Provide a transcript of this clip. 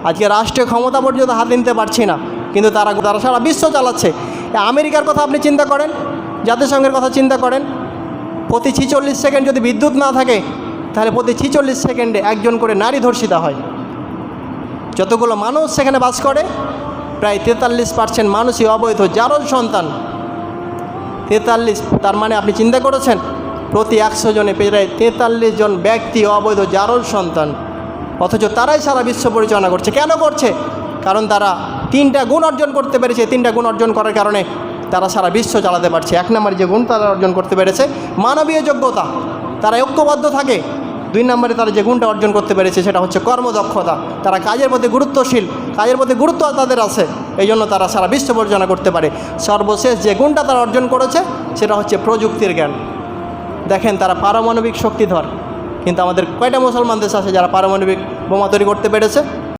আজকে রাষ্ট্রীয় ক্ষমতা পর্যন্ত হাতে নিতে পারছি না, কিন্তু তারা সারা বিশ্ব চালাচ্ছে। আমেরিকার কথা আপনি চিন্তা করেন, জাতিসংঘের কথা চিন্তা করেন, প্রতি 46 সেকেন্ড যদি বিদ্যুৎ না থাকে তাহলে প্রতি 46 সেকেন্ডে একজন করে নারী ধর্ষিতা হয়। যতগুলো মানুষ সেখানে বাস করে প্রায় 43% মানুষই অবৈধ জারজ সন্তান। 43, তার মানে আপনি চিন্তা করেছেন প্রতি 100 জনে প্রায় 43 জন ব্যক্তি অবৈধ জারজ সন্তান। অথচ তারাই সারা বিশ্ব পরিচালনা করছে। কেন করছে? কারণ তারা 3টা গুণ অর্জন করতে পেরেছে। 3টা গুণ অর্জন করার কারণে তারা সারা বিশ্ব চালাতে পারছে। 1 নম্বরে যে গুণ তারা অর্জন করতে পেরেছে মানবীয় যোগ্যতা, তারা ঐক্যবদ্ধ থাকে। 2 নম্বরে তারা যে গুণটা অর্জন করতে পেরেছে সেটা হচ্ছে কর্মদক্ষতা, তারা কাজের প্রতি গুরুত্বশীল, কাজের প্রতি গুরুত্ব তাদের আছে, এই জন্য তারা সারা বিশ্ব পরিচালনা করতে পারে। সর্বশেষ যে গুণটা তারা অর্জন করেছে সেটা হচ্ছে প্রযুক্তির জ্ঞান। দেখেন তারা পারমাণবিক শক্তিধর, কিন্তু আমাদের কয়টা মুসলমান দেশ আছে যারা পারমাণবিক বোমা তৈরি করতে পেরেছে?